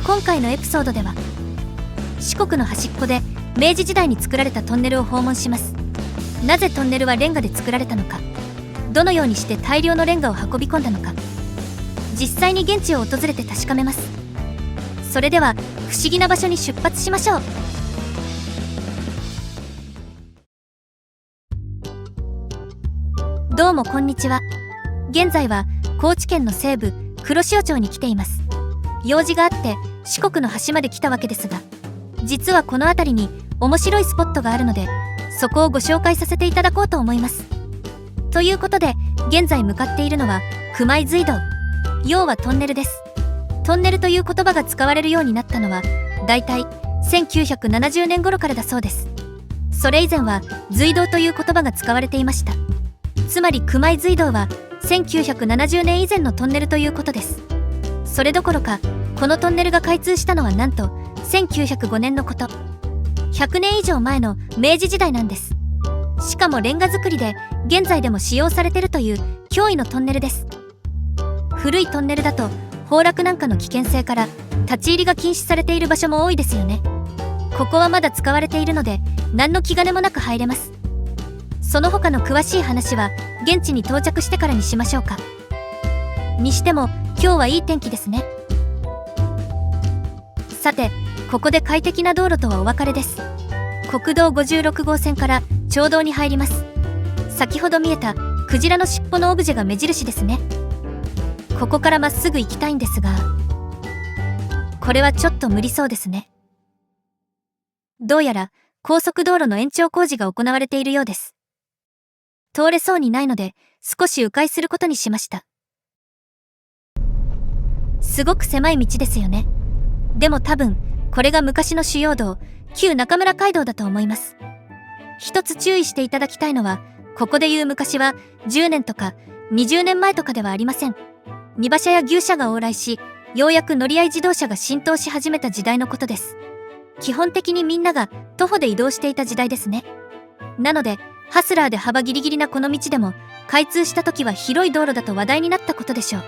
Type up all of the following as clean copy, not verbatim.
今回のエピソードでは四国の端っこで明治時代に作られたトンネルを訪問します。なぜトンネルはレンガで作られたのか、どのようにして大量のレンガを運び込んだのか、実際に現地を訪れて確かめます。それでは不思議な場所に出発しましょう。どうもこんにちは。現在は高知県の西部黒潮町に来ています。用事があって四国の端まで来たわけですが、実はこの辺りに面白いスポットがあるので、そこをご紹介させていただこうと思います。ということで現在向かっているのは熊井隧道、要はトンネルです。トンネルという言葉が使われるようになったのはだいたい1970年頃からだそうです。それ以前は隧道という言葉が使われていました。つまり熊井隧道は1970年以前のトンネルということです。それどころかこのトンネルが開通したのはなんと1905年のこと。100年以上前の明治時代なんです。しかもレンガ造りで現在でも使用されているという驚異のトンネルです。古いトンネルだと崩落なんかの危険性から立ち入りが禁止されている場所も多いですよね。ここはまだ使われているので何の気兼ねもなく入れます。その他の詳しい話は現地に到着してからにしましょうか。にしても今日はいい天気ですね。さて、ここで快適な道路とはお別れです。国道56号線から町道に入ります。先ほど見えたクジラの尻尾のオブジェが目印ですね。ここからまっすぐ行きたいんですが、これはちょっと無理そうですね。どうやら高速道路の延長工事が行われているようです。通れそうにないので少し迂回することにしました。すごく狭い道ですよね。でも多分これが昔の主要道、旧中村街道だと思います。一つ注意していただきたいのは、ここでいう昔は10年とか20年前とかではありません。荷馬車や牛車が往来し、ようやく乗り合い自動車が浸透し始めた時代のことです。基本的にみんなが徒歩で移動していた時代ですね。なのでハスラーで幅ギリギリなこの道でも開通した時は広い道路だと話題になったことでしょう。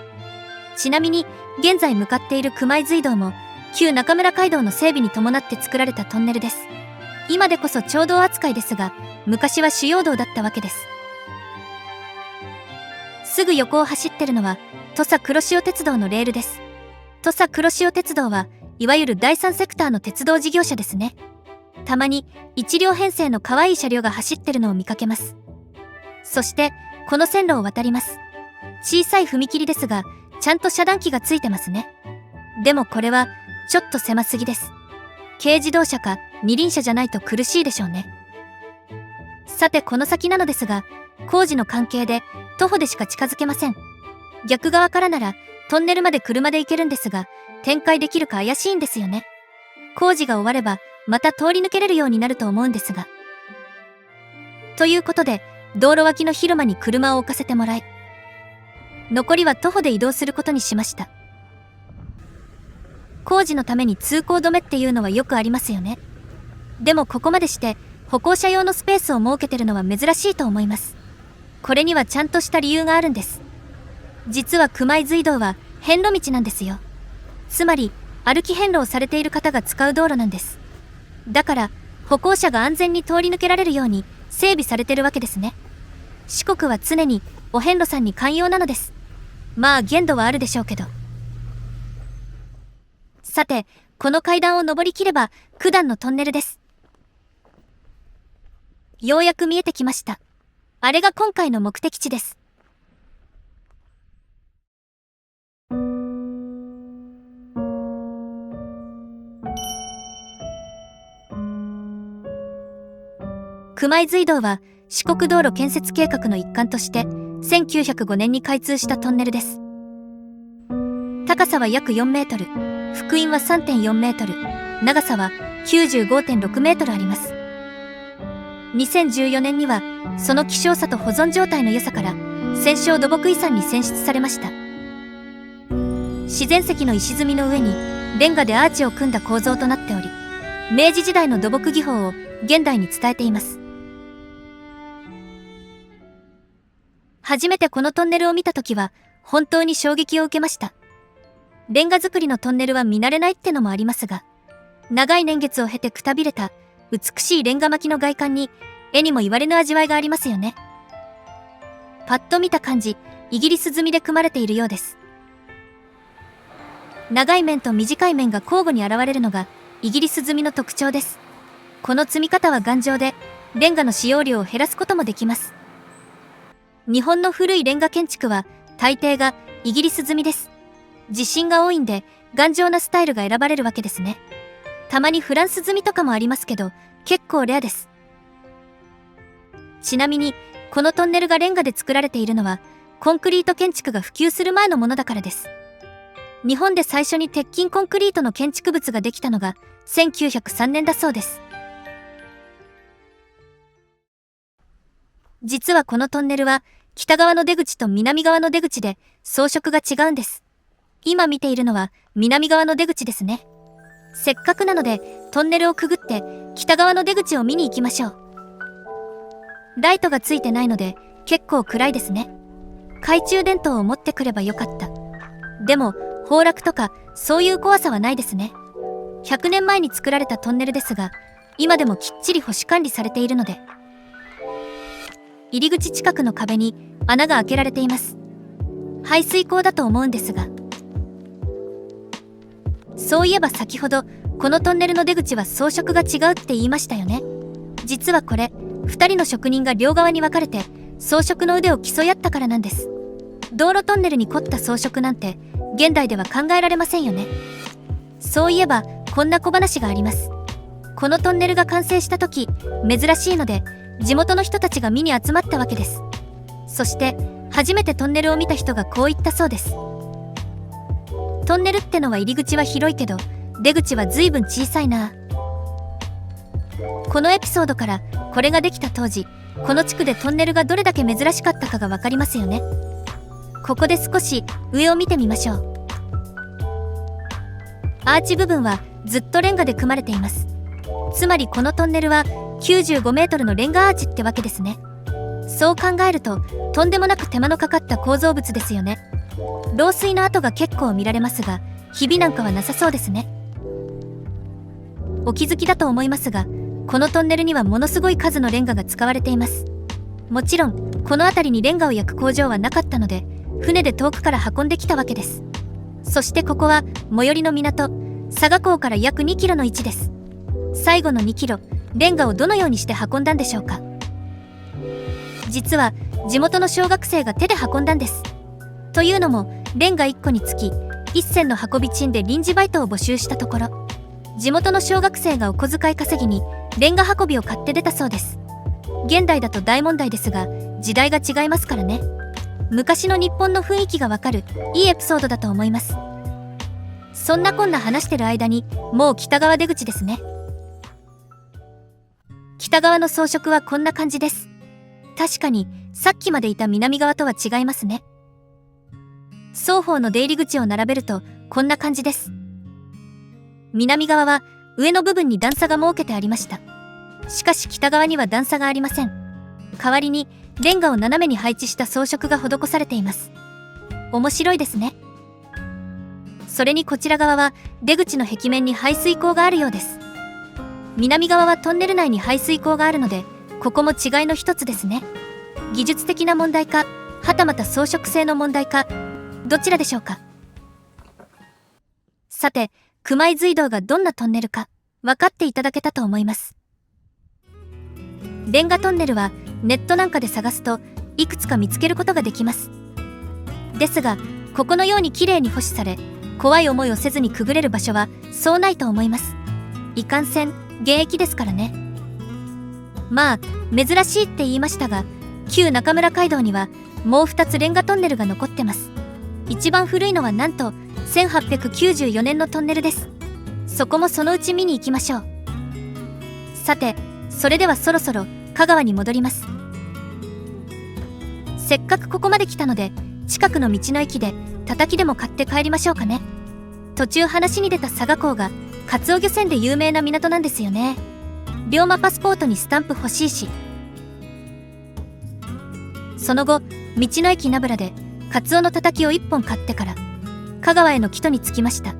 ちなみに現在向かっている熊井隧道も旧中村街道の整備に伴って作られたトンネルです。今でこそ町道扱いですが、昔は主要道だったわけです。すぐ横を走ってるのは土佐黒潮鉄道のレールです。土佐黒潮鉄道はいわゆる第三セクターの鉄道事業者ですね。たまに1両編成の可愛い車両が走ってるのを見かけます。そしてこの線路を渡ります。小さい踏切ですがちゃんと遮断機がついてますね。でもこれはちょっと狭すぎです。軽自動車か二輪車じゃないと苦しいでしょうね。さてこの先なのですが、工事の関係で徒歩でしか近づけません。逆側からならトンネルまで車で行けるんですが、展開できるか怪しいんですよね。工事が終わればまた通り抜けれるようになると思うんですが。ということで道路脇の広間に車を置かせてもらい、残りは徒歩で移動することにしました。工事のために通行止めっていうのはよくありますよね。でもここまでして歩行者用のスペースを設けてるのは珍しいと思います。これにはちゃんとした理由があるんです。実は熊井隧道は遍路道なんですよ。つまり歩き遍路をされている方が使う道路なんです。だから歩行者が安全に通り抜けられるように整備されてるわけですね。四国は常にお遍路さんに寛容なのです。まあ限度はあるでしょうけど。さて、この階段を登りきれば九段のトンネルです。ようやく見えてきました。あれが今回の目的地です。熊井隧道は四国道路建設計画の一環として1905年に開通したトンネルです。高さは約4メートル、幅員は 3.4 メートル、長さは 95.6 メートルあります。2014年にはその希少さと保存状態の良さから戦勝土木遺産に選出されました。自然石の石積みの上にレンガでアーチを組んだ構造となっており、明治時代の土木技法を現代に伝えています。初めてこのトンネルを見たときは本当に衝撃を受けました。レンガ造りのトンネルは見慣れないってのもありますが、長い年月を経てくたびれた美しいレンガ巻きの外観に絵にも言われぬ味わいがありますよね。パッと見た感じ、イギリス積みで組まれているようです。長い面と短い面が交互に現れるのがイギリス積みの特徴です。この積み方は頑丈で、レンガの使用量を減らすこともできます。日本の古いレンガ建築は大抵がイギリス積みです。地震が多いんで頑丈なスタイルが選ばれるわけですね。たまにフランス積みとかもありますけど、結構レアです。ちなみにこのトンネルがレンガで作られているのはコンクリート建築が普及する前のものだからです。日本で最初に鉄筋コンクリートの建築物ができたのが1903年だそうです。実はこのトンネルは北側の出口と南側の出口で装飾が違うんです。今見ているのは南側の出口ですね。せっかくなのでトンネルをくぐって北側の出口を見に行きましょう。ライトがついてないので結構暗いですね。懐中電灯を持ってくればよかった。でも崩落とかそういう怖さはないですね。100年前に作られたトンネルですが、今でもきっちり保守管理されているので。入り口近くの壁に穴が開けられています。排水口だと思うんですが。そういえば先ほどこのトンネルの出口は装飾が違うって言いましたよね。実はこれ2人の職人が両側に分かれて装飾の腕を競い合ったからなんです。道路トンネルに凝った装飾なんて現代では考えられませんよね。そういえばこんな小話があります。このトンネルが完成した時、珍しいので地元の人たちが見に集まったわけです。そして初めてトンネルを見た人がこう言ったそうです。トンネルってのは入り口は広いけど出口は随分小さいな。このエピソードからこれができた当時、この地区でトンネルがどれだけ珍しかったかがわかりますよね。ここで少し上を見てみましょう。アーチ部分はずっとレンガで組まれています。つまりこのトンネルは95メートルのレンガアーチってわけですね。そう考えるととんでもなく手間のかかった構造物ですよね。漏水の跡が結構見られますが、ひびなんかはなさそうですね。お気づきだと思いますが、このトンネルにはものすごい数のレンガが使われています。もちろんこの辺りにレンガを焼く工場はなかったので、船で遠くから運んできたわけです。そしてここは最寄りの港、佐賀港から約2キロの位置です。最後の2キロ、レンガをどのようにして運んだんでしょうか。実は地元の小学生が手で運んだんです。というのもレンガ1個につき1銭の運び賃で臨時バイトを募集したところ、地元の小学生がお小遣い稼ぎにレンガ運びを買って出たそうです。現代だと大問題ですが、時代が違いますからね。昔の日本の雰囲気がわかるいいエピソードだと思います。そんなこんな話してる間にもう北側出口ですね。北側の装飾はこんな感じです。確かにさっきまでいた南側とは違いますね。双方の出入り口を並べるとこんな感じです。南側は上の部分に段差が設けてありました。しかし北側には段差がありません。代わりにレンガを斜めに配置した装飾が施されています。面白いですね。それにこちら側は出口の壁面に排水口があるようです。南側はトンネル内に排水口があるので、ここも違いの一つですね。技術的な問題か、はたまた装飾性の問題か、どちらでしょうか。さて、熊井隧道がどんなトンネルか分かっていただけたと思います。レンガトンネルはネットなんかで探すといくつか見つけることができます。ですがここのようにきれいに保守され、怖い思いをせずにくぐれる場所はそうないと思います。いかんせん現役ですからね。まあ珍しいって言いましたが、旧中村街道にはもう2つレンガトンネルが残ってます。一番古いのはなんと1894年のトンネルです。そこもそのうち見に行きましょう。さて、それではそろそろ香川に戻ります。せっかくここまで来たので、近くの道の駅でたたきでも買って帰りましょうかね。途中話に出た佐賀港がカツオ漁船で有名な港なんですよね。龍馬パスポートにスタンプ欲しいし。その後道の駅ナブラでカツオのたたきを1本買ってから香川への帰途につきました。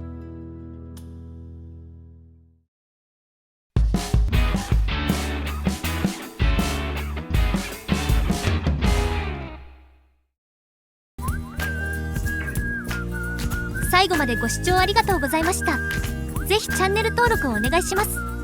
最後までご視聴ありがとうございました。ぜひチャンネル登録をお願いします。